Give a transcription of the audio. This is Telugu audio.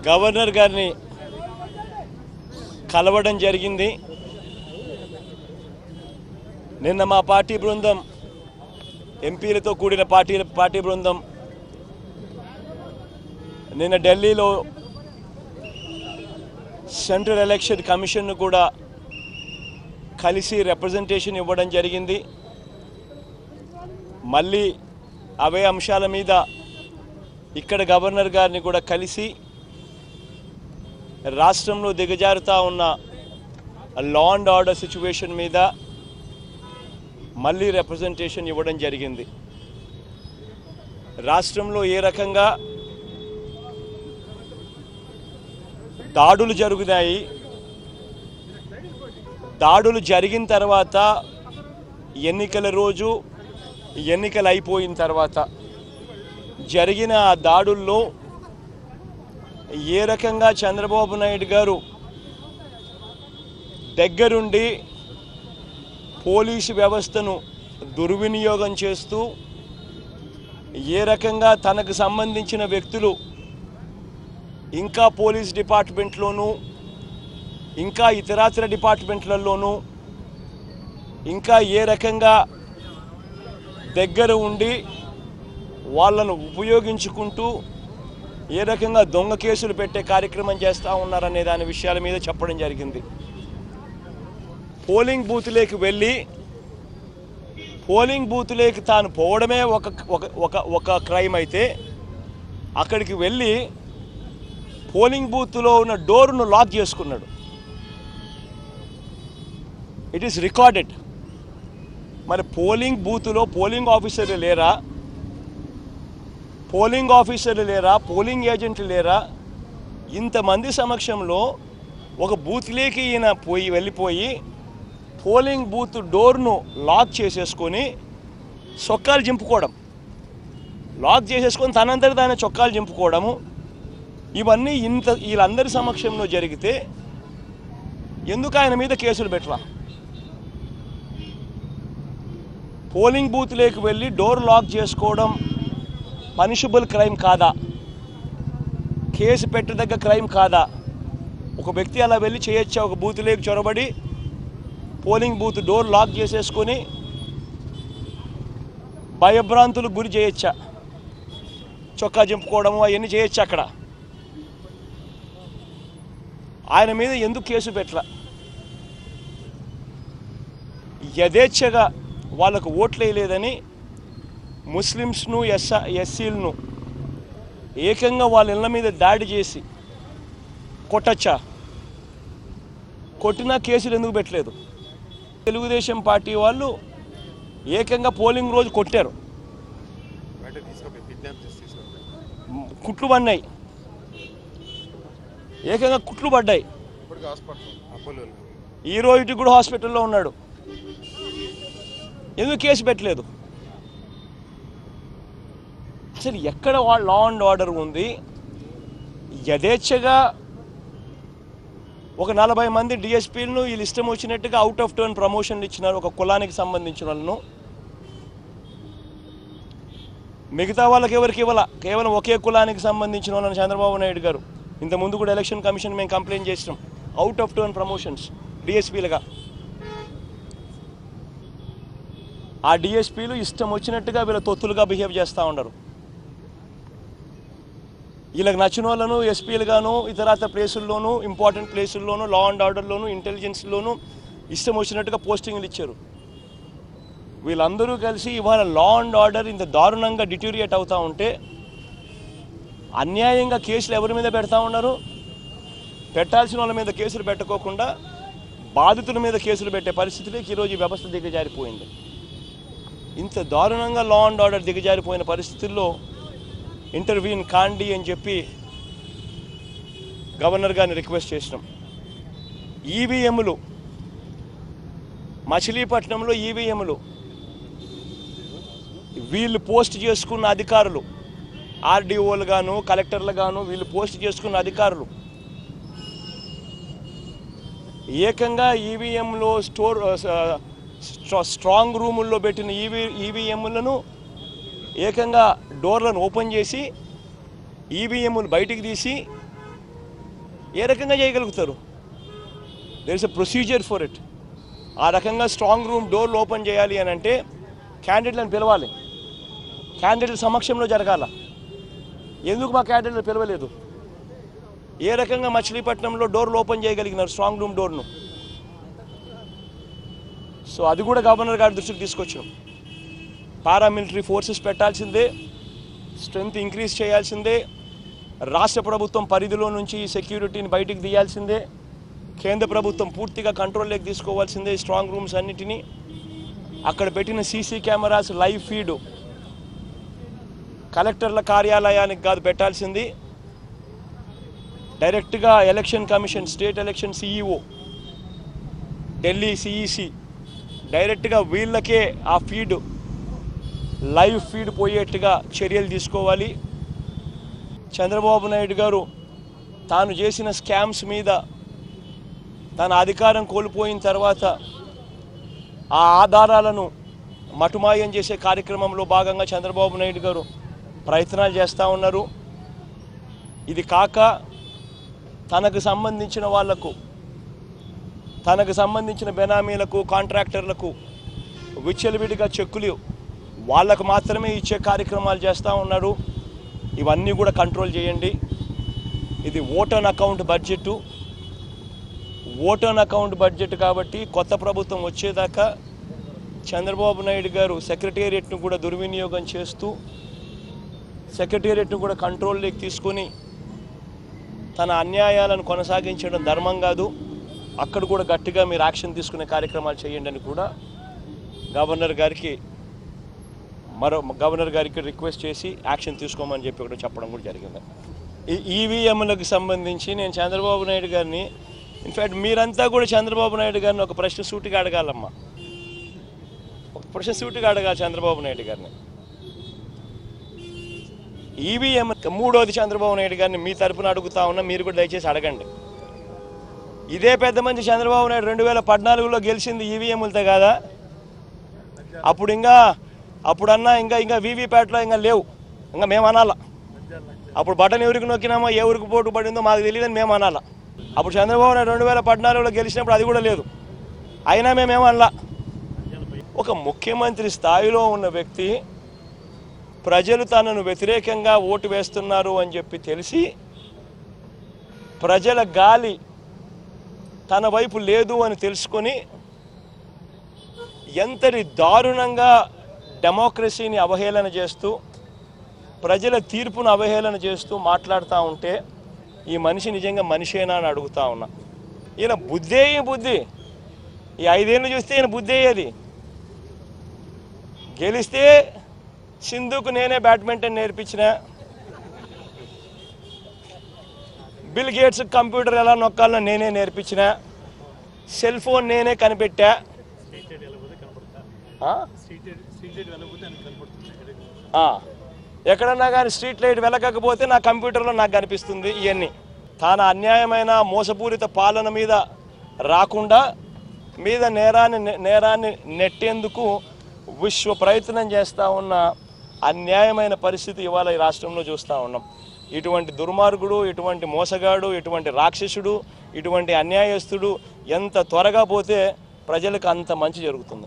గవర్నర్ గారిని కలవడం జరిగింది. నిన్న మా పార్టీ బృందం ఎంపీలతో కూడిన పార్టీ బృందం నిన్న ఢిల్లీలో సెంట్రల్ ఎలక్షన్ కమిషన్ను కూడా కలిసి రిప్రజెంటేషన్ ఇవ్వడం జరిగింది. మళ్ళీ అవే అంశాల మీద ఇక్కడ గవర్నర్ గారిని కూడా కలిసి రాష్ట్రంలో దిగజారుతా ఉన్న లా అండ్ ఆర్డర్ సిచ్యువేషన్ మీద మళ్ళీ రిప్రజెంటేషన్ ఇవ్వడం జరిగింది. రాష్ట్రంలో ఏ రకంగా దాడులు జరుగుతాయి, దాడులు జరిగిన తర్వాత ఎన్నికల రోజు ఎన్నికలు అయిపోయిన తర్వాత జరిగిన ఆ దాడుల్లో ఏ రకంగా చంద్రబాబు నాయుడు గారు దగ్గరుండి పోలీసు వ్యవస్థను దుర్వినియోగం చేస్తూ ఏ రకంగా తనకు సంబంధించిన వ్యక్తులు ఇంకా పోలీస్ డిపార్ట్మెంట్లోనూ ఇంకా ఇతరాతర డిపార్ట్మెంట్లలోనూ ఇంకా ఏ రకంగా దగ్గర ఉండి వాళ్ళను ఉపయోగించుకుంటూ ఏ రకంగా దొంగ కేసులు పెట్టే కార్యక్రమం చేస్తూ ఉన్నారనే దాని విషయాల మీద చెప్పడం జరిగింది. పోలింగ్ బూత్లోకి వెళ్ళి పోలింగ్ బూత్లోకి తాను పోవడమే ఒక క్రైమ్ అయితే అక్కడికి వెళ్ళి పోలింగ్ బూత్లో ఉన్న డోర్ను లాక్ చేసుకున్నాడు. It is recorded. మరి పోలింగ్ బూత్లో పోలింగ్ ఆఫీసర్లు లేరా, పోలింగ్ ఏజెంట్లు లేరా? ఇంతమంది సమక్షంలో ఒక బూత్లోకి ఈయన వెళ్ళిపోయి పోలింగ్ బూత్ డోర్ను లాక్ చేసేసుకొని చొక్కాలు చింపుకోవడం, లాక్ చేసేసుకొని తనంతటి దాని చొక్కాలు చింపుకోవడము, ఇవన్నీ వీళ్ళందరి సమక్షంలో జరిగితే ఎందుకు ఆయన మీద కేసులు పెట్టరా? పోలింగ్ బూత్లోకి వెళ్ళి డోర్ లాక్ చేసుకోవడం పనిషబుల్ క్రైమ్ కాదా? కేసు పెట్టదగ్గ క్రైమ్ కాదా? ఒక వ్యక్తి అలా వెళ్ళి చేయొచ్చా? ఒక బూత్లోకి చొరబడి పోలింగ్ బూత్ డోర్ లాక్ చేసేసుకొని భయభ్రాంతులకు గురి చేయొచ్చా? చొక్కా చింపుకోవడము అవన్నీ చేయొచ్చా? అక్కడ ఆయన మీద ఎందుకు కేసు పెట్టలా? యథేచ్ఛగా వాళ్ళకు ఓట్లు వేయలేదని ముస్లిమ్స్ను ఎస్సీలను ఏకంగా వాళ్ళ ఇళ్ళ మీద దాడి చేసి కొట్టచ్చా? కొట్టినా కేసులు ఎందుకు పెట్టలేదు? తెలుగుదేశం పార్టీ వాళ్ళు ఏకంగా పోలింగ్ రోజు కొట్టారు, కుట్లు పడినాయి, ఏకంగా కుట్లు పడ్డాయి. ఈ రోజు కూడా హాస్పిటల్లో ఉన్నాడు. ఎందుకు కేసు పెట్టలేదు? అసలు ఎక్కడ లా అండ్ ఆర్డర్ ఉంది? యథేచ్ఛగా ఒక 40 మంది డిఎస్పీలను వీళ్ళు ఇష్టం వచ్చినట్టుగా అవుట్ ఆఫ్ టర్న్ ప్రమోషన్లు ఇచ్చినారు ఒక కులానికి సంబంధించిన వాళ్ళను. మిగతా వాళ్ళకి ఎవరికి ఇవ్వాల, కేవలం ఒకే కులానికి సంబంధించిన వాళ్ళని చంద్రబాబు నాయుడు గారు ఇంతకుముందు కూడా ఎలక్షన్ కమిషన్ మేము కంప్లైంట్ చేసినాం. అవుట్ ఆఫ్ టర్న్ ప్రమోషన్స్ డిఎస్పీలుగా. ఆ డిఎస్పీలు ఇష్టం వచ్చినట్టుగా వీళ్ళ తొత్తులుగా బిహేవ్ చేస్తూ ఉండరు. వీళ్ళకి నచ్చిన వాళ్ళను ఎస్పీలుగాను ఇతరత్ర ప్లేసుల్లోనూ ఇంపార్టెంట్ ప్లేసుల్లోనూ లా అండ్ ఆర్డర్లోనూ ఇంటెలిజెన్స్లోనూ ఇష్టం వచ్చినట్టుగా పోస్టింగ్లు ఇచ్చారు. వీళ్ళందరూ కలిసి ఇవాళ లా అండ్ ఆర్డర్ ఇంత దారుణంగా డిటూరియేట్ అవుతూ ఉంటే అన్యాయంగా కేసులు ఎవరి మీద పెడతా ఉన్నారు? పెట్టాల్సిన వాళ్ళ మీద కేసులు పెట్టుకోకుండా బాధితుల మీద కేసులు పెట్టే పరిస్థితిలోకి ఈరోజు ఈ వ్యవస్థ దిగజారిపోయింది. ఇంత దారుణంగా లా అండ్ ఆర్డర్ దిగజారిపోయిన పరిస్థితుల్లో ఇంటర్వ్యూన్ కాండి అని చెప్పి గవర్నర్ గారిని రిక్వెస్ట్ చేసినాం. ఈవీఎంలు మచిలీపట్నంలో ఈవీఎంలు వీళ్ళు పోస్ట్ చేసుకున్న అధికారులు, ఆర్డీఓలు గాను కలెక్టర్లు గాను వీళ్ళు పోస్ట్ చేసుకున్న అధికారులు ఏకంగా ఈవీఎంలో స్ట్రాంగ్ రూముల్లో పెట్టిన ఈవీఎంలను ఏకంగా డోర్లను ఓపెన్ చేసి ఈవీఎంలు బయటికి తీసి ఏ రకంగా చేయగలుగుతారు? There is a procedure for it. ఆ రకంగా స్ట్రాంగ్ రూమ్ డోర్లు ఓపెన్ చేయాలి అని అంటే క్యాండిడేట్లను పిలవాలి, క్యాండిడేట్ల సమక్షంలో జరగాల. ఎందుకు మా క్యాండిడేట్లు పిలవలేదు? ఏ రకంగా మచిలీపట్నంలో డోర్లు ఓపెన్ చేయగలిగినారు స్ట్రాంగ్ రూమ్ డోర్ను? సో అది కూడా గవర్నర్ గారి దృష్టికి తీసుకొచ్చాం. పారామిలిటరీ ఫోర్సెస్ పెట్టాల్సిందే, స్ట్రెంగ్త్ ఇంక్రీజ్ చేయాల్సిందే, రాష్ట్ర ప్రభుత్వం పరిధిలో నుంచి సెక్యూరిటీని బయటికి తీయాల్సిందే, కేంద్ర ప్రభుత్వం పూర్తిగా కంట్రోల్లోకి తీసుకోవాల్సిందే స్ట్రాంగ్ రూమ్స్ అన్నిటినీ. అక్కడ పెట్టిన సీసీ కెమెరాస్ లైవ్ ఫీడ్ కలెక్టర్ల కార్యాలయానికి కాదు పెట్టాల్సింది, డైరెక్ట్గా election commission, state election CEO, Delhi CEC డైరెక్ట్గా వీళ్ళకే ఆ ఫీడ్, లైవ్ ఫీడ్ పోయేట్టుగా చర్యలు తీసుకోవాలి. చంద్రబాబు నాయుడు గారు తాను చేసిన స్కామ్స్ మీద తన అధికారం కోల్పోయిన తర్వాత ఆ ఆధారాలను మటుమాయం చేసే కార్యక్రమంలో భాగంగా చంద్రబాబు నాయుడు గారు ప్రయత్నాలు చేస్తూ ఉన్నారు. ఇది కాక తనకు సంబంధించిన వాళ్లకు, తనకు సంబంధించిన బెనామీలకు, కాంట్రాక్టర్లకు విచ్చలవిడిగా చెక్కులు వాళ్ళకు మాత్రమే ఇచ్చే కార్యక్రమాలు చేస్తూ ఉన్నారు. ఇవన్నీ కూడా కంట్రోల్ చేయండి. ఇది vote on account budget, vote on account budget కాబట్టి కొత్త ప్రభుత్వం వచ్చేదాకా చంద్రబాబు నాయుడు గారు సెక్రటేరియట్ను కూడా దుర్వినియోగం చేస్తూ, సెక్రటేరియట్ను కూడా కంట్రోల్లోకి తీసుకొని తన అన్యాయాలను కొనసాగించడం ధర్మం కాదు. అక్కడ కూడా గట్టిగా మీరు యాక్షన్ తీసుకునే కార్యక్రమాలు చేయండి అని కూడా గవర్నర్ గారికి రిక్వెస్ట్ చేసి యాక్షన్ తీసుకోమని చెప్పి కూడా చెప్పడం కూడా జరిగింది. ఈ ఈవీఎంలకు సంబంధించి నేను చంద్రబాబు నాయుడు గారిని, ఇన్ఫ్యాక్ట్ మీరంతా కూడా చంద్రబాబు నాయుడు గారిని ఒక ప్రశ్న సూటిగా అడగాలమ్మా, ఒక ప్రశ్న సూటిగా అడగాలి చంద్రబాబు నాయుడు గారిని. ఈవీఎం మూడోది చంద్రబాబు నాయుడు గారిని మీ తరపున అడుగుతా ఉన్నా, మీరు కూడా దయచేసి అడగండి. ఇదే పెద్ద మంచి చంద్రబాబు నాయుడు 2014లో గెలిచింది ఈవీఎంలతో కాదా? అప్పుడన్నా ఇంకా వీవీప్యాట్లో ఇంకా లేవు, ఇంకా మేము అనాలా. అప్పుడు బటన్ ఎవరికి నొక్కినామో, ఏ ఊరికి పోటు పడిందో మాకు తెలియదని మేము అనాలా. అప్పుడు చంద్రబాబు నాయుడు 2014లో గెలిచినప్పుడు అది కూడా లేదు, అయినా మేమేమనలా. ఒక ముఖ్యమంత్రి స్థాయిలో ఉన్న వ్యక్తి ప్రజలు తనను వ్యతిరేకంగా ఓటు వేస్తున్నారు అని చెప్పి తెలిసి ప్రజల గాలి తన వైపు లేదు అని తెలుసుకొని ఎంతటి దారుణంగా డెమోక్రసీని అవహేళన చేస్తూ, ప్రజల తీర్పును అవహేళన చేస్తూ మాట్లాడుతూ ఉంటే ఈ మనిషి నిజంగా మనిషేనా అని అడుగుతా ఉన్నా. ఈయన బుద్ధి ఈ 5 ఏళ్ళు చూస్తే ఈయన బుద్ధి అయ్యేది. గెలిస్తే సింధుకు నేనే బ్యాడ్మింటన్ నేర్పించిన, బిల్ గేట్స్ కంప్యూటర్ ఎలా నొక్కాలో నేనే నేర్పించిన, సెల్ ఫోన్ నేనే కనిపెట్టా, ఎక్కడన్నా కానీ స్ట్రీట్ లైట్ వెలగకపోతే నా కంప్యూటర్లో నాకు కనిపిస్తుంది. ఇవన్నీ తాను అన్యాయమైన మోసపూరిత పాలన మీద రాకుండా నేరాన్ని నెట్టేందుకు విశ్వ ప్రయత్నం చేస్తూ ఉన్న అన్యాయమైన పరిస్థితి ఇవాళ ఈ రాష్ట్రంలో చూస్తూ ఉన్నాం. ఇటువంటి దుర్మార్గుడు, ఇటువంటి మోసగాడు, ఇటువంటి రాక్షసుడు, ఇటువంటి అన్యాయస్తుడు ఎంత త్వరగా పోతే ప్రజలకు అంత మంచి జరుగుతుంది.